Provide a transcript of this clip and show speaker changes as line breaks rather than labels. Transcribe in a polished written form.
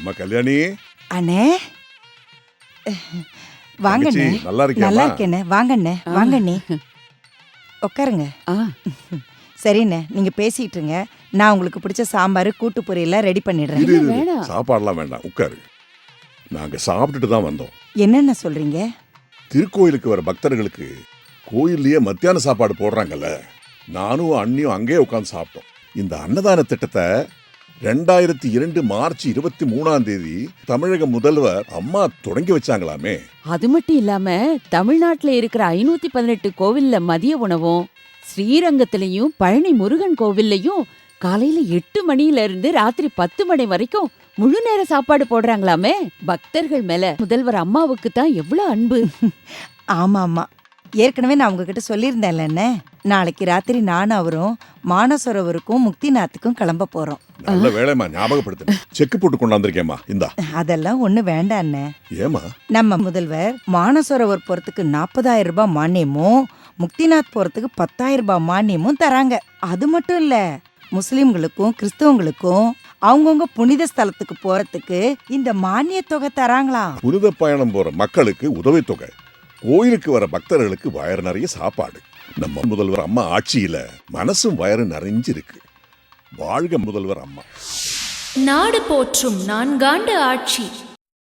அம்மா கல்யாணி,
அண்ணே வாங்கண்ணே.
தங்கச்சி, நல்லா இருக்கியாம்மா?
நல்லா இருக்கேண்ணே. வாங்கண்ணே வாங்கண்ணே உட்காருங்க.
ஆ,
சரிண்ணே, நீங்க பேசிட்டு இருங்க. நான் உங்களுக்கு பிடிச்ச சாம்பார் கூட்டு பொரியெல்லாம் ரெடி பண்ணிடுறேன்.
இரு, இரு,
வேணாம்.
சாப்பாடுலாம் வேண்டாம், உட்காரு. நாங்க சாப்பிட்டுட்டு தான் வந்தோம்.
என்னென்ன சொல்றீங்க?
திருக்கோயிலுக்கு வர பக்தர்களுக்கு கோயில்லயே மத்தியான சாப்பாடு போடுறாங்கல்ல, நானும் அண்ணியும் அங்கேயே உட்காந்து சாப்பிட்டோம். இந்த அன்னதான திட்டத்தை 2002 மார்ச் 23 தமிழக முதல்வர் அம்மா தொடங்கி வச்சாங்களாமே.
அது மட்டும் இல்லாம தமிழ்நாட்டுல இருக்கிற 518 கோவில்ல மதிய உணவும், ஸ்ரீரங்கத்திலயும் பழனி முருகன் கோவில்லையும் காலையில 8 மணில இருந்து ராத்திரி 10 மணி வரைக்கும் முழு நேர சாப்பாடு போடுறாங்களாமே. பக்தர்கள் மேல முதல்வர் அம்மாவுக்கு தான் எவ்வளவு அன்பு.
ஆமா ஆமா, ஏற்கனவே நான் உங்ககிட்ட சொல்லியிருந்தேன்ல அண்ணே, நாளைக்கு ராத்திரி நானும் அவரும் மானசரோவருக்கும் முக்திநாத்துக்கும் கிளம்ப போறோம்.
நல்ல வேலைமா ஞாபகப்படுத்து. செக் போட்டு கொண்டாந்துருக்கேம்மா, இந்தா.
அதெல்லாம் ஒண்ணு வேண்டாம் அண்ணே.
ஏமா?
நம்ம முதல்வர் மானசரோவர் போறதுக்கு 40,000 ரூபாய் மானியமும், முக்திநாத் போறதுக்கு 10,000 ரூபாய் மானியமும் தராங்க. அது மட்டும் இல்ல, முஸ்லிம்களுக்கும் கிறிஸ்தவங்களுக்கும் அவங்கவுங்க புனித ஸ்தலத்துக்கு போறதுக்கு இந்த மானிய தொகை தராங்களாம்.
புனித பயணம் போற மக்களுக்கு உதவித்தொகை, கோயிலுக்கு வர பக்தர்களுக்கு வயறு நிறைய சாப்பாடு. நம்ம முதல்வர் அம்மா ஆட்சியில மனசும் வயறு நிறைஞ்சிருக்கு. வாழ்க முதல்வர் அம்மா.
நாடு போற்றும் 4 ஆண்டு ஆட்சி.